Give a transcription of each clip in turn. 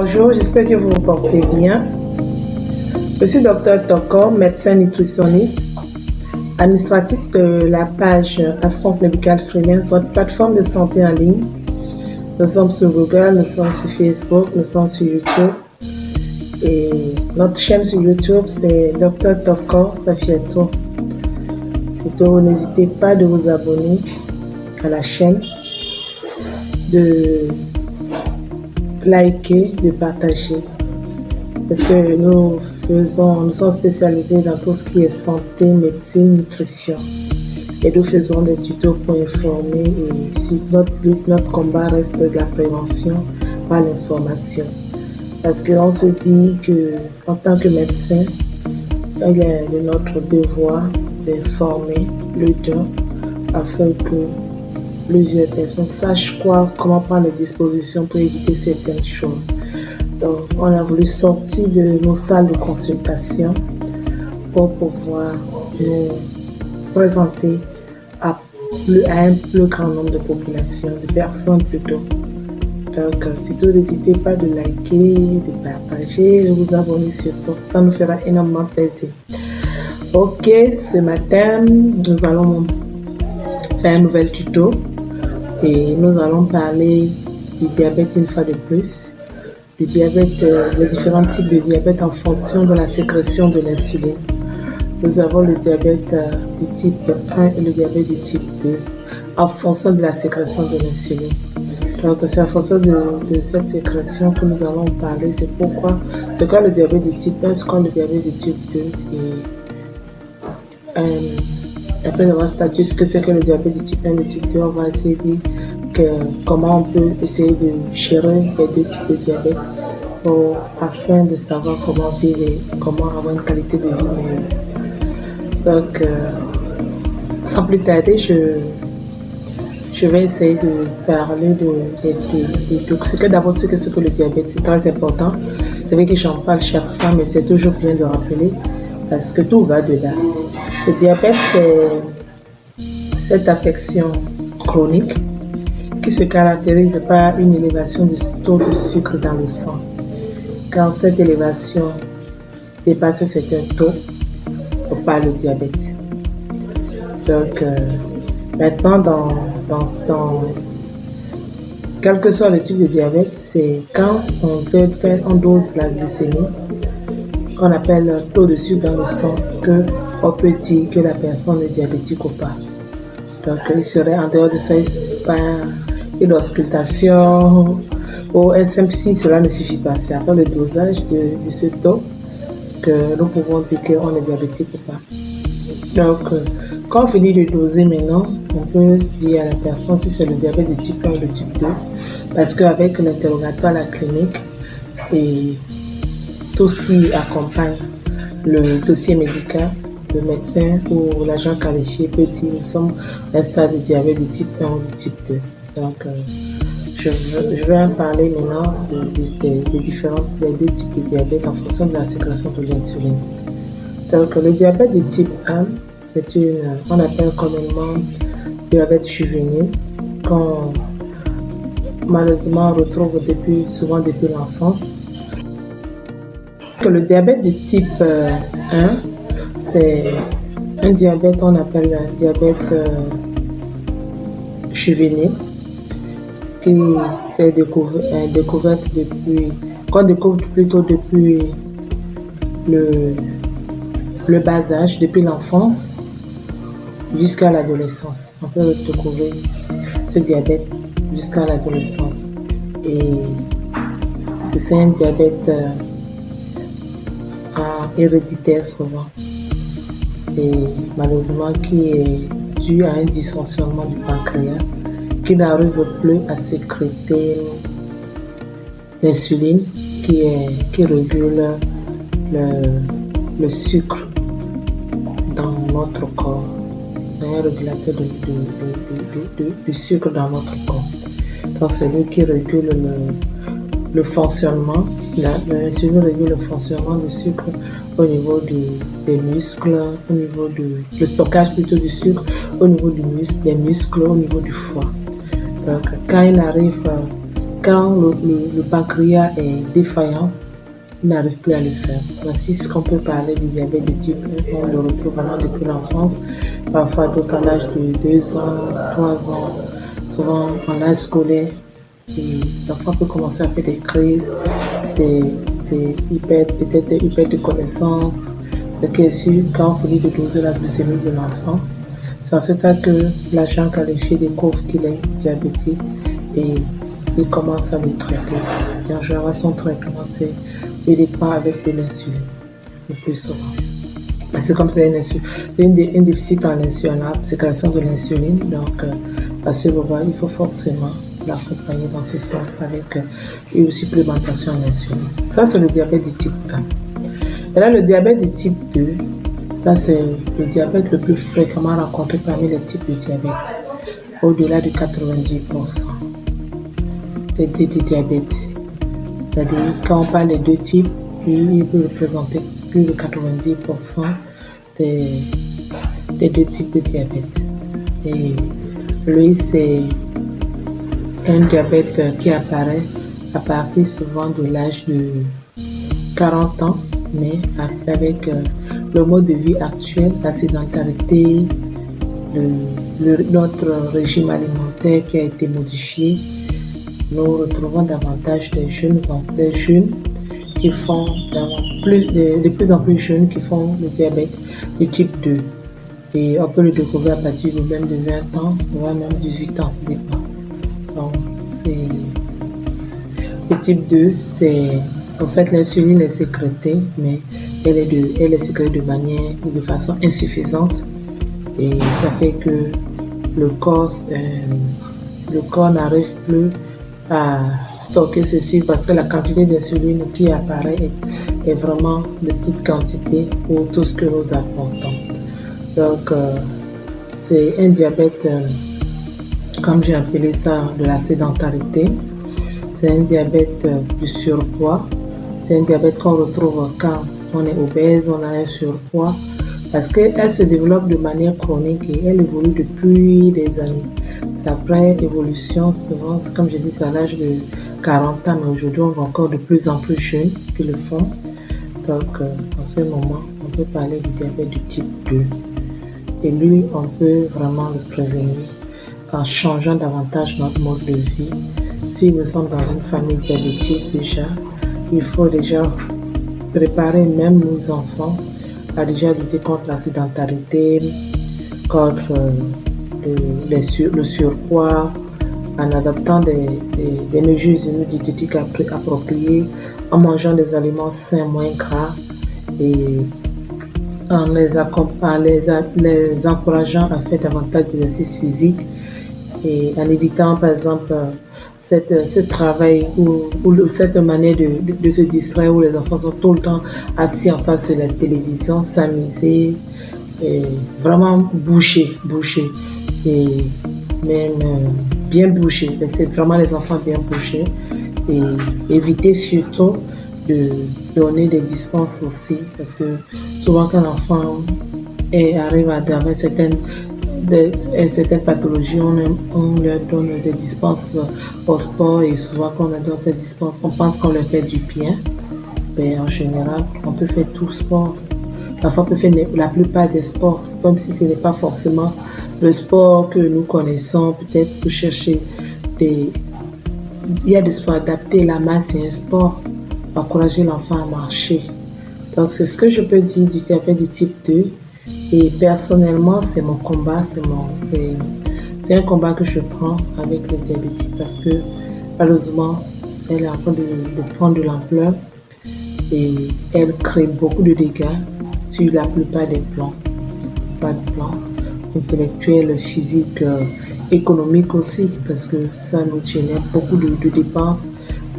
Bonjour, j'espère que vous vous portez bien. Je suis Dr Toko, médecin nutritionniste, administratif de la page Assistance médicale freelance, votre plateforme de santé en ligne. Nous sommes sur Google, nous sommes sur Facebook, nous sommes sur YouTube. Et notre chaîne sur YouTube, c'est Dr Toko Safieto. Surtout, n'hésitez pas de vous abonner à la chaîne, de liker, de partager. Parce que nous sommes spécialisés dans tout ce qui est santé, médecine, nutrition. Et nous faisons des tutos pour informer et notre but, notre combat reste de la prévention par l'information. Parce qu'on se dit qu'en tant que médecin, il est de notre devoir d'informer le don afin que plusieurs personnes sachent comment prendre les dispositions pour éviter certaines choses. Donc, on a voulu sortir de nos salles de consultation pour pouvoir nous présenter à un plus grand nombre de populations, de personnes plutôt. Donc, surtout, n'hésitez pas de liker, de partager, de vous abonner surtout. Ça nous fera énormément plaisir. Ok, ce matin, nous allons faire un nouvel tuto et nous allons parler du diabète une fois de plus. Du diabète, les différents types de diabète en fonction de la sécrétion de l'insuline. Nous avons le diabète du type 1 et le diabète du type 2 en fonction de la sécrétion de l'insuline. Donc c'est en fonction de cette sécrétion que nous allons parler. C'est pourquoi, c'est quoi le diabète du type 1, c'est quoi le diabète du type 2 et après avoir statué ce que c'est que le diabète du type 1 et du type 2, on va essayer de dire comment on peut essayer de gérer les deux types de diabète afin de savoir comment vivre et comment avoir une qualité de vie meilleure. Donc, sans plus tarder, je vais essayer de parler de ce que d'abord c'est que le diabète, c'est très important. C'est vrai que j'en parle chaque fois, mais c'est toujours bien de rappeler parce que tout va de là. Le diabète, c'est cette affection chronique qui se caractérise par une élévation du taux de sucre dans le sang. Quand cette élévation dépasse certains taux, on parle de diabète. Donc, maintenant, quel que soit le type de diabète, c'est quand on dose la glycémie, qu'on appelle le taux de sucre dans le sang, qu'on peut dire que la personne est diabétique ou pas. Donc, il serait en dehors de ça, pas une auscultation ou un simple si cela ne suffit pas. C'est après le dosage de ce taux que nous pouvons dire qu'on est diabétique ou pas. Donc, quand on finit de doser maintenant, on peut dire à la personne si c'est le diabète de type 1 ou de type 2, parce qu'avec l'interrogatoire à la clinique, c'est tout ce qui accompagne le dossier médical. Le médecin ou l'agent qualifié peut dire nous sommes à un stade de diabète de type 1 ou de type 2. Donc, je vais en parler maintenant des deux types de diabète en fonction de la sécrétion de l'insuline. Donc, le diabète de type 1, on appelle communément diabète juvénile, qu'on malheureusement retrouve souvent depuis l'enfance. Le diabète de type 1, c'est un diabète, on appelle un diabète juvénile, qui s'est découverte qu'on découvre plutôt depuis le bas âge, depuis l'enfance jusqu'à l'adolescence. On peut découvrir ce diabète jusqu'à l'adolescence. Et c'est un diabète héréditaire souvent. Et malheureusement qui est dû à un dysfonctionnement du pancréas qui n'arrive plus à sécréter l'insuline qui régule le sucre dans notre corps. C'est un régulateur du sucre dans notre corps. Donc c'est lui qui régule le fonctionnement. L'insuline régule le fonctionnement du sucre au niveau des muscles, au niveau le stockage plutôt du sucre, au niveau des muscles, au niveau du foie. Donc quand quand le pancréas est défaillant, il n'arrive plus à le faire. Voici ce qu'on peut parler du diabète de type 1. On le retrouve vraiment depuis l'enfance, parfois d'autres à l'âge de 2 ans, 3 ans, souvent en âge scolaire. Et l'enfant peut commencer à faire des crises, peut-être des hyper de connaissance. Bien sûr, quand on finit de doser la glycémie de l'enfant, c'est en ce temps que l'agent qualifié découvre qu'il est diabétique et il commence à le traiter. Et en général, son traitement, c'est uniquement avec de l'insuline, le plus souvent. C'est comme c'est un déficit en insuline, la sécrétion de l'insuline. Donc, à ce moment, il faut forcément l'accompagner dans ce sens avec une supplémentation en insuline. Ça, c'est le diabète du type 1. Et là, le diabète du type 2, ça, c'est le diabète le plus fréquemment rencontré parmi les types de diabète, au-delà de 90% des diabètes. C'est-à-dire, quand on parle des deux types, il peut représenter plus de 90% des deux types de diabète. Et lui, c'est un diabète qui apparaît à partir souvent de l'âge de 40 ans, mais avec le mode de vie actuel, la sédentarité, notre régime alimentaire qui a été modifié, nous retrouvons davantage des jeunes qui font de plus en plus jeunes qui font le diabète du type 2. Et on peut le découvrir à partir de même de 20 ans, voire même 18 ans, ça dépend. Donc, le type 2, c'est en fait l'insuline est sécrétée, mais elle est sécrétée de façon insuffisante. Et ça fait que le corps n'arrive plus à stocker ceci parce que la quantité d'insuline qui apparaît est vraiment de petite quantité pour tout ce que nous apportons. Donc, c'est un diabète, comme j'ai appelé ça, de la sédentarité. C'est un diabète du surpoids. C'est un diabète qu'on retrouve quand on est obèse, on a un surpoids, parce qu'elle se développe de manière chronique et elle évolue depuis des années. C'est après évolution, souvent, comme je dis, c'est à l'âge de 40 ans, mais aujourd'hui, on voit encore de plus en plus jeunes qui le font. Donc, en ce moment, on peut parler du diabète du type 2. Et lui, on peut vraiment le prévenir en changeant davantage notre mode de vie. Si nous sommes dans une famille diabétique déjà, il faut déjà préparer même nos enfants à déjà lutter contre la sédentarité, contre le surpoids, en adoptant des mesures diététiques appropriées, en mangeant des aliments sains moins gras et en les encourageant à faire davantage d'exercices physiques et en évitant par exemple ce travail ou cette manière de se distraire où les enfants sont tout le temps assis en face de la télévision, s'amuser, et vraiment bouger et même bien bouger, laisser vraiment les enfants bien bouger et éviter surtout de donner des dispenses aussi parce que souvent quand l'enfant arrive à avoir certaines pathologies, on leur donne des dispenses au sport et souvent quand on leur donne ces dispenses, on pense qu'on leur fait du bien. Mais en général, on peut faire tout sport. Parfois, on peut faire la plupart des sports, comme si ce n'est pas forcément le sport que nous connaissons, peut-être pour chercher il y a des sports adaptés, la masse c'est un sport, encourager l'enfant à marcher. Donc, c'est ce que je peux dire du diabète du type 2. Et personnellement, c'est mon combat, c'est un combat que je prends avec le diabétique parce que malheureusement, elle est en train de prendre de l'ampleur et elle crée beaucoup de dégâts sur la plupart des plans. Pas de plan intellectuel, physique, économique aussi, parce que ça nous génère beaucoup de dépenses,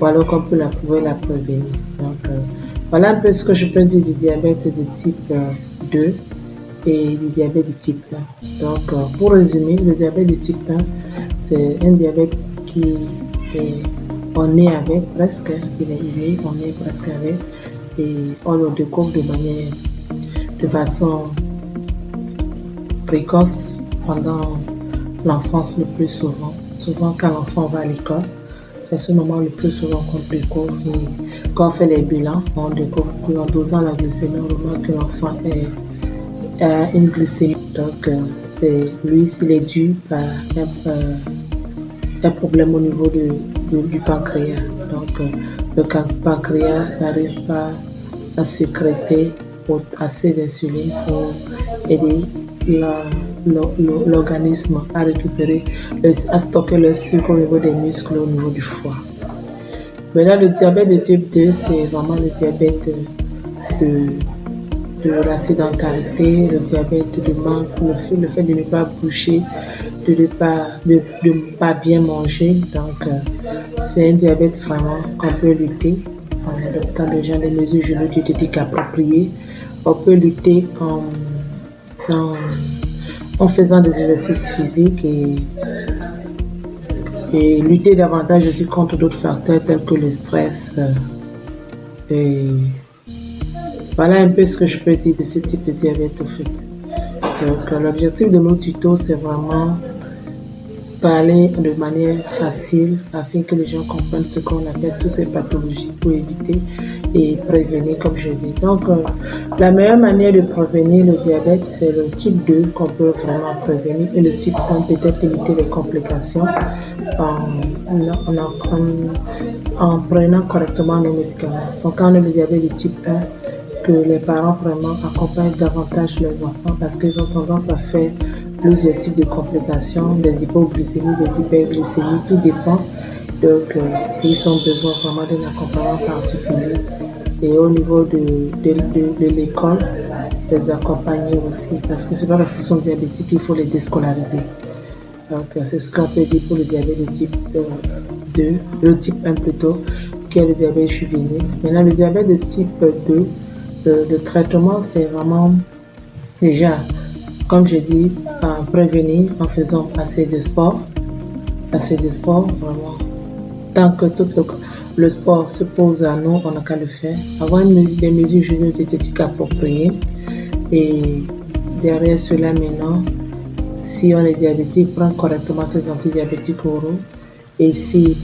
ou alors qu'on peut pouvoir la prévenir. Donc, voilà un peu ce que je peux dire du diabète de type 2 et du diabète du type 1. Donc, pour résumer, le diabète du type 1, c'est un diabète on est avec presque, il est inné, on est presque avec, et on le découvre de façon précoce pendant l'enfance le plus souvent. Souvent, quand l'enfant va à l'école, c'est ce moment le plus souvent qu'on découvre. Et quand on fait les bilans, on découvre qu'en dosant la glycémie, on remarque que l'enfant a une glycémie. Donc, s'il est dû à un problème au niveau du pancréas. Donc, le pancréas n'arrive pas à sécréter assez d'insuline pour aider l'organisme à récupérer, à stocker le sucre au niveau des muscles, au niveau du foie. Maintenant, le diabète de type 2, c'est vraiment le diabète de la sédentarité, le diabète de manque, le fait de ne pas bouger, de ne pas bien manger. Donc, c'est un diabète vraiment qu'on peut lutter en adoptant déjà des mesures génétiques appropriées. On peut lutter en faisant des exercices physiques et lutter davantage aussi contre d'autres facteurs tels que le stress. Et voilà un peu ce que je peux dire de ce type de diabète au fait. Donc, l'objectif de nos tutos, c'est vraiment parler de manière facile afin que les gens comprennent ce qu'on appelle toutes ces pathologies pour éviter et prévenir, comme je dis. Donc, la meilleure manière de prévenir le diabète, c'est le type 2 qu'on peut vraiment prévenir, et le type 1 peut-être limiter les complications en prenant correctement nos médicaments. Donc, quand on a le diabète de type 1, que les parents vraiment accompagnent davantage leurs enfants parce qu'ils ont tendance à faire plusieurs types de complications, des hypoglycémies, des hyperglycémies, tout dépend. Donc, ils ont besoin vraiment d'un accompagnement particulier. Et au niveau de l'école, les accompagner aussi, parce que c'est pas parce qu'ils sont diabétiques qu'il faut les déscolariser. Donc, c'est ce qu'on peut dire pour le diabète de type 2, le type 1 plutôt, qui est le diabète juvénile. Maintenant, le diabète de type 2, le traitement, c'est vraiment déjà, comme je dis, prévenir en faisant assez de sport, vraiment. Tant que tout le sport se pose à nous, on n'a qu'à le faire. Avoir des mesures génétiques appropriées. Et derrière cela, maintenant, si on est diabétique, prendre correctement ses antidiabétiques oraux. Et si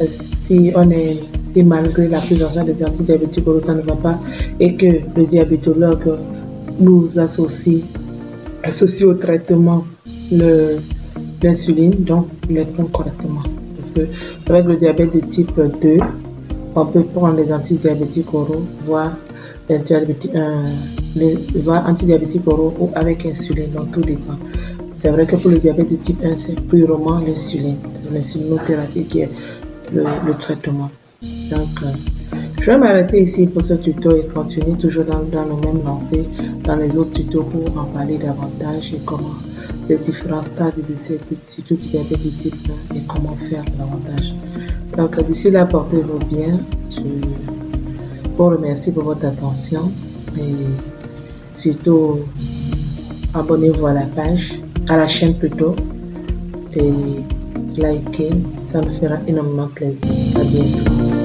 on est, et malgré la prise en charge des antidiabétiques oraux, ça ne va pas, et que le diabétologue nous associe au traitement l'insuline, donc les prendre correctement. Parce que avec le diabète de type 2, on peut prendre les antidiabétiques oraux, voire antidiabétiques oraux ou avec insuline, donc tout dépend. C'est vrai que pour le diabète de type 1, c'est purement l'insulinothérapie qui est le traitement. Donc, je vais m'arrêter ici pour ce tuto et continuer toujours dans le même lancé, dans les autres tutos pour en parler davantage et comment les différents stades de surtout du diabète de type 1 et comment faire davantage. Donc, d'ici là, portez-vous bien. Je vous remercie pour votre attention et surtout abonnez-vous à la chaîne plutôt, et likez, ça me fera énormément plaisir. À bientôt.